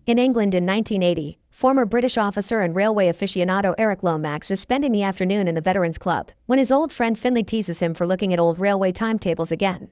In England in 1980, former British officer and railway aficionado Eric Lomax is spending the afternoon in the Veterans Club when his old friend Finley teases him for looking at old railway timetables again.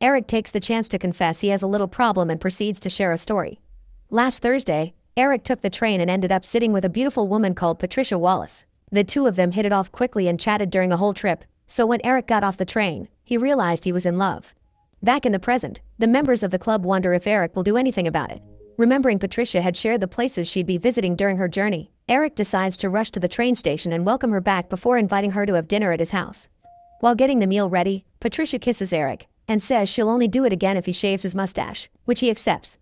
Eric takes the chance to confess he has a little problem and proceeds to share a story. Last Thursday, Eric took the train and ended up sitting with a beautiful woman called Patricia Wallace. The two of them hit it off quickly and chatted during the whole trip, so when Eric got off the train, he realized he was in love. Back in the present, the members of the club wonder if Eric will do anything about it. Remembering Patricia had shared the places she'd be visiting during her journey, Eric decides to rush to the train station and welcome her back before inviting her to have dinner at his house. While getting the meal ready, Patricia kisses Eric and says she'll only do it again if he shaves his mustache, which he accepts.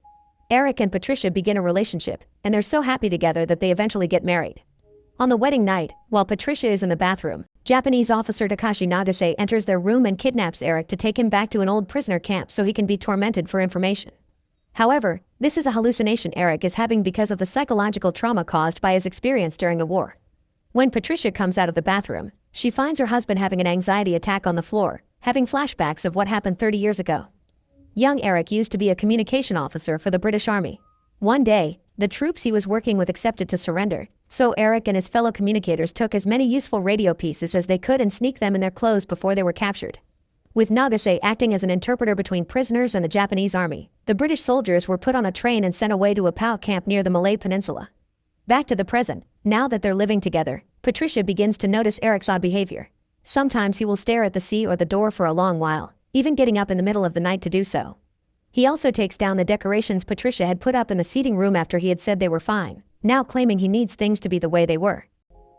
Eric and Patricia begin a relationship, and they're so happy together that they eventually get married. On the wedding night, while Patricia is in the bathroom, Japanese officer Takashi Nagase enters their room and kidnaps Eric to take him back to an old prisoner camp so he can be tormented for information. However, this is a hallucination Eric is having because of the psychological trauma caused by his experience during the war. When Patricia comes out of the bathroom, she finds her husband having an anxiety attack on the floor, having flashbacks of what happened 30 years ago. Young Eric used to be a communication officer for the British Army. One day, the troops he was working with accepted to surrender, so Eric and his fellow communicators took as many useful radio pieces as they could and sneaked them in their clothes before they were captured. With Nagase acting as an interpreter between prisoners and the Japanese army, the British soldiers were put on a train and sent away to a POW camp near the Malay Peninsula. Back to the present, now that they're living together, Patricia begins to notice Eric's odd behavior. Sometimes he will stare at the sea or the door for a long while, even getting up in the middle of the night to do so. He also takes down the decorations Patricia had put up in the seating room after he had said they were fine, now claiming he needs things to be the way they were.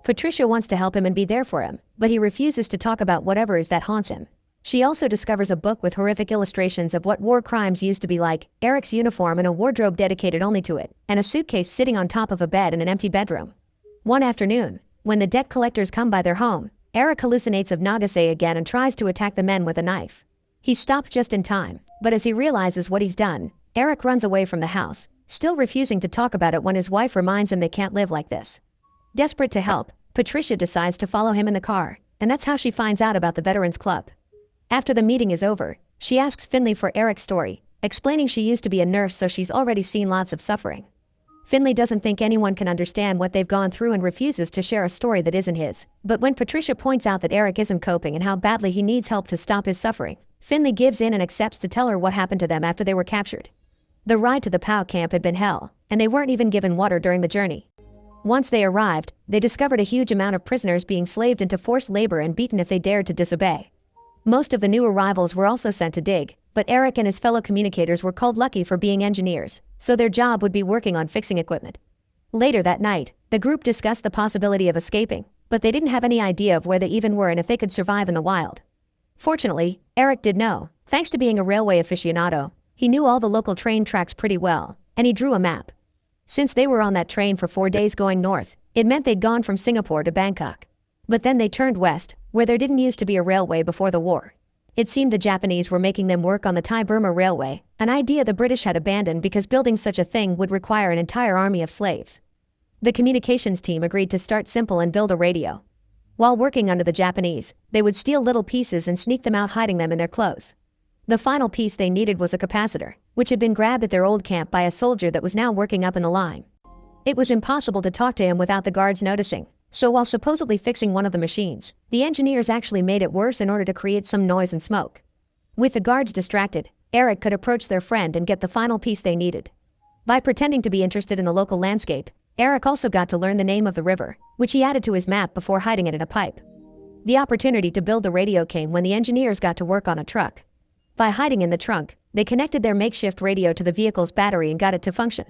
Patricia wants to help him and be there for him, but he refuses to talk about whatever is that haunts him. She also discovers a book with horrific illustrations of what war crimes used to be like, Eric's uniform and a wardrobe dedicated only to it, and a suitcase sitting on top of a bed in an empty bedroom. One afternoon, when the debt collectors come by their home, Eric hallucinates of Nagase again and tries to attack the men with a knife. He's stopped just in time, but as he realizes what he's done, Eric runs away from the house, still refusing to talk about it when his wife reminds him they can't live like this. Desperate to help, Patricia decides to follow him in the car, and that's how she finds out about the Veterans Club. After the meeting is over, she asks Finley for Eric's story, explaining she used to be a nurse so she's already seen lots of suffering. Finley doesn't think anyone can understand what they've gone through and refuses to share a story that isn't his, but when Patricia points out that Eric isn't coping and how badly he needs help to stop his suffering, Finley gives in and accepts to tell her what happened to them after they were captured. The ride to the POW camp had been hell, and they weren't even given water during the journey. Once they arrived, they discovered a huge amount of prisoners being slaved into forced labor and beaten if they dared to disobey. Most of the new arrivals were also sent to dig, but Eric and his fellow communicators were called lucky for being engineers, so their job would be working on fixing equipment. Later that night, the group discussed the possibility of escaping, but they didn't have any idea of where they even were and if they could survive in the wild. Fortunately, Eric did know. Thanks to being a railway aficionado, he knew all the local train tracks pretty well, and he drew a map. Since they were on that train for 4 days going north, it meant they'd gone from Singapore to Bangkok. But then they turned west, where there didn't used to be a railway before the war. It seemed the Japanese were making them work on the Thai-Burma Railway, an idea the British had abandoned because building such a thing would require an entire army of slaves. The communications team agreed to start simple and build a radio. While working under the Japanese, they would steal little pieces and sneak them out hiding them in their clothes. The final piece they needed was a capacitor, which had been grabbed at their old camp by a soldier that was now working up in the line. It was impossible to talk to him without the guards noticing. So while supposedly fixing one of the machines, the engineers actually made it worse in order to create some noise and smoke. With the guards distracted, Eric could approach their friend and get the final piece they needed. By pretending to be interested in the local landscape, Eric also got to learn the name of the river, which he added to his map before hiding it in a pipe. The opportunity to build the radio came when the engineers got to work on a truck. By hiding in the trunk, they connected their makeshift radio to the vehicle's battery and got it to function.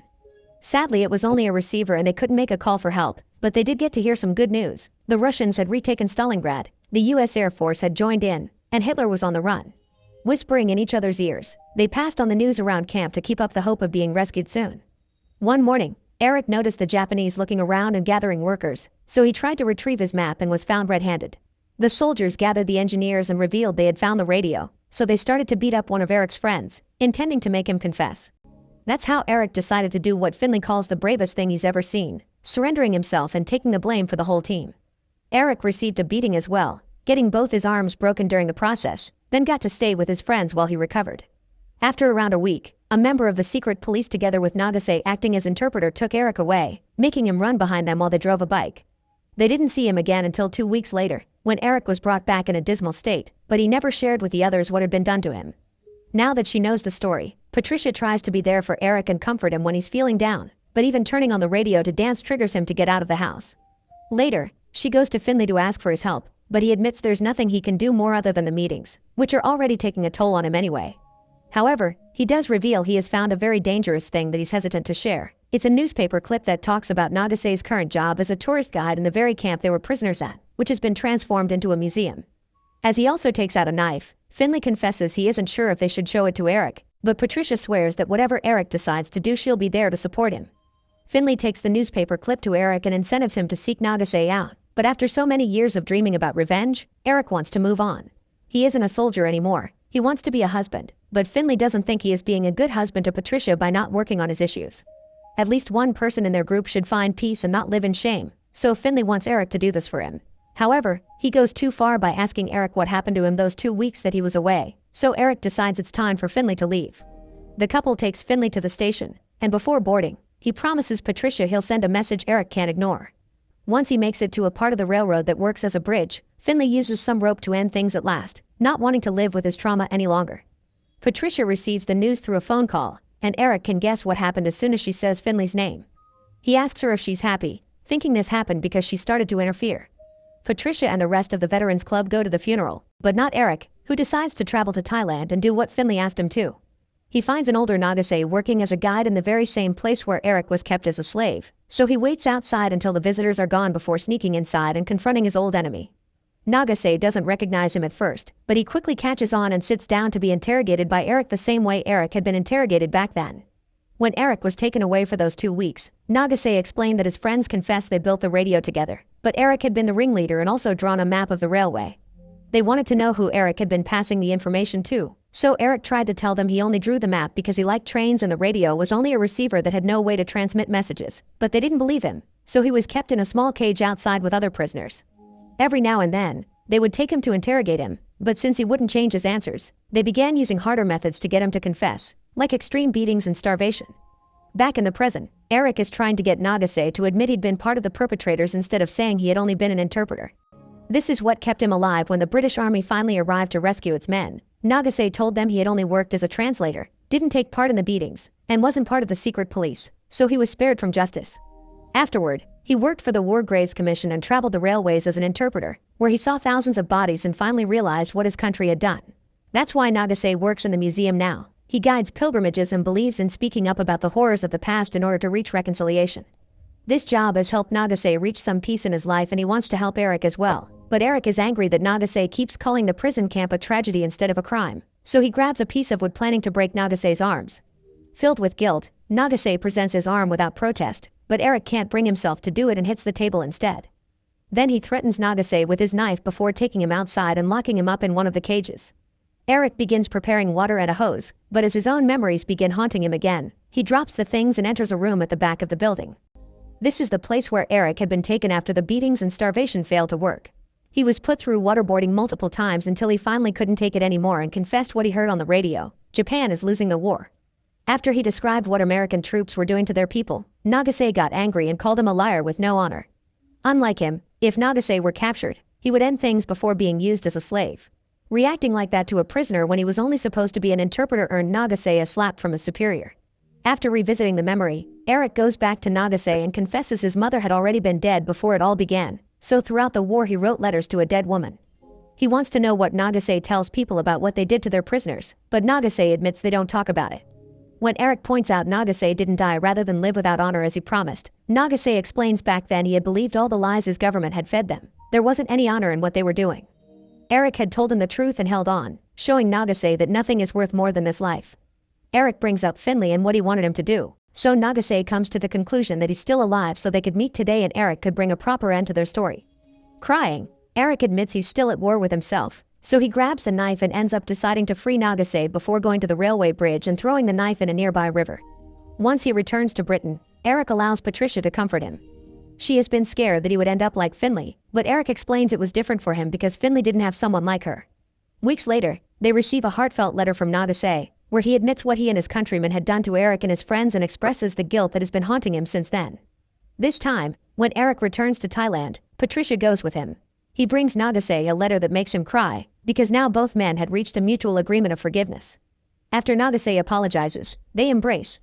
Sadly, it was only a receiver and they couldn't make a call for help, but they did get to hear some good news. The Russians had retaken Stalingrad, the US Air Force had joined in, and Hitler was on the run. Whispering in each other's ears, they passed on the news around camp to keep up the hope of being rescued soon. One morning, Eric noticed the Japanese looking around and gathering workers, so he tried to retrieve his map and was found red-handed. The soldiers gathered the engineers and revealed they had found the radio, so they started to beat up one of Eric's friends, intending to make him confess. That's how Eric decided to do what Finley calls the bravest thing he's ever seen, surrendering himself and taking the blame for the whole team. Eric received a beating as well, getting both his arms broken during the process, then got to stay with his friends while he recovered. After around a week, A member of the secret police together with Nagase acting as interpreter took Eric away, making him run behind them while they drove a bike. They didn't see him again until 2 weeks later, when Eric was brought back in a dismal state, but he never shared with the others what had been done to him. Now that she knows the story, Patricia tries to be there for Eric and comfort him when he's feeling down, but even turning on the radio to dance triggers him to get out of the house. Later, she goes to Finley to ask for his help, but he admits there's nothing he can do more other than the meetings, which are already taking a toll on him anyway. However, he does reveal he has found a very dangerous thing that he's hesitant to share. It's a newspaper clip that talks about Nagase's current job as a tourist guide in the very camp they were prisoners at, which has been transformed into a museum. As he also takes out a knife, Finley confesses he isn't sure if they should show it to Eric, but Patricia swears that whatever Eric decides to do, she'll be there to support him. Finley takes the newspaper clip to Eric and incentives him to seek Nagase out, but after so many years of dreaming about revenge, Eric wants to move on. He isn't a soldier anymore, he wants to be a husband, but Finley doesn't think he is being a good husband to Patricia by not working on his issues. At least one person in their group should find peace and not live in shame, so Finley wants Eric to do this for him. However, he goes too far by asking Eric what happened to him those 2 weeks that he was away, so Eric decides it's time for Finley to leave. The couple takes Finley to the station, and before boarding, he promises Patricia he'll send a message Eric can't ignore. Once he makes it to a part of the railroad that works as a bridge, Finley uses some rope to end things at last, not wanting to live with his trauma any longer. Patricia receives the news through a phone call, and Eric can guess what happened as soon as she says Finley's name. He asks her if she's happy, thinking this happened because she started to interfere. Patricia and the rest of the Veterans Club go to the funeral, but not Eric, who decides to travel to Thailand and do what Finley asked him to. He finds an older Nagase working as a guide in the very same place where Eric was kept as a slave, so he waits outside until the visitors are gone before sneaking inside and confronting his old enemy. Nagase doesn't recognize him at first, but he quickly catches on and sits down to be interrogated by Eric the same way Eric had been interrogated back then. When Eric was taken away for those 2 weeks, Nagase explained that his friends confessed they built the radio together, but Eric had been the ringleader and also drawn a map of the railway. They wanted to know who Eric had been passing the information to, so Eric tried to tell them he only drew the map because he liked trains and the radio was only a receiver that had no way to transmit messages, but they didn't believe him, so he was kept in a small cage outside with other prisoners. Every now and then, they would take him to interrogate him, but since he wouldn't change his answers, they began using harder methods to get him to confess, like extreme beatings and starvation. Back in the present, Eric is trying to get Nagase to admit he'd been part of the perpetrators instead of saying he had only been an interpreter. This is what kept him alive when the British Army finally arrived to rescue its men. Nagase told them he had only worked as a translator, didn't take part in the beatings, and wasn't part of the secret police, so he was spared from justice. Afterward, he worked for the War Graves Commission and traveled the railways as an interpreter, where he saw thousands of bodies and finally realized what his country had done. That's why Nagase works in the museum now. He guides pilgrimages and believes in speaking up about the horrors of the past in order to reach reconciliation. This job has helped Nagase reach some peace in his life and he wants to help Eric as well. But Eric is angry that Nagase keeps calling the prison camp a tragedy instead of a crime, so he grabs a piece of wood planning to break Nagase's arms. Filled with guilt, Nagase presents his arm without protest, but Eric can't bring himself to do it and hits the table instead. Then he threatens Nagase with his knife before taking him outside and locking him up in one of the cages. Eric begins preparing water and a hose, but as his own memories begin haunting him again, he drops the things and enters a room at the back of the building. This is the place where Eric had been taken after the beatings and starvation failed to work. He was put through waterboarding multiple times until he finally couldn't take it anymore and confessed what he heard on the radio: Japan is losing the war. After he described what American troops were doing to their people, Nagase got angry and called him a liar with no honor. Unlike him, if Nagase were captured, he would end things before being used as a slave. Reacting like that to a prisoner when he was only supposed to be an interpreter earned Nagase a slap from his superior. After revisiting the memory, Eric goes back to Nagase and confesses his mother had already been dead before it all began, so throughout the war he wrote letters to a dead woman. He wants to know what Nagase tells people about what they did to their prisoners, but Nagase admits they don't talk about it. When Eric points out Nagase didn't die rather than live without honor as he promised, Nagase explains back then he had believed all the lies his government had fed them. There wasn't any honor in what they were doing. Eric had told him the truth and held on, showing Nagase that nothing is worth more than this life. Eric brings up Finley and what he wanted him to do, so Nagase comes to the conclusion that he's still alive so they could meet today and Eric could bring a proper end to their story. Crying, Eric admits he's still at war with himself, so he grabs the knife and ends up deciding to free Nagase before going to the railway bridge and throwing the knife in a nearby river. Once he returns to Britain, Eric allows Patricia to comfort him. She has been scared that he would end up like Finley, but Eric explains it was different for him because Finley didn't have someone like her. Weeks later, they receive a heartfelt letter from Nagase, where he admits what he and his countrymen had done to Eric and his friends and expresses the guilt that has been haunting him since then. This time, when Eric returns to Thailand, Patricia goes with him. He brings Nagase a letter that makes him cry, because now both men had reached a mutual agreement of forgiveness. After Nagase apologizes, they embrace.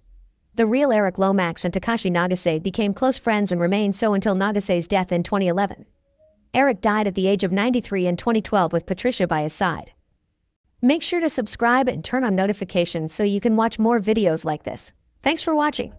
The real Eric Lomax and Takashi Nagase became close friends and remained so until Nagase's death in 2011. Eric died at the age of 93 in 2012 with Patricia by his side. Make sure to subscribe and turn on notifications so you can watch more videos like this. Thanks for watching.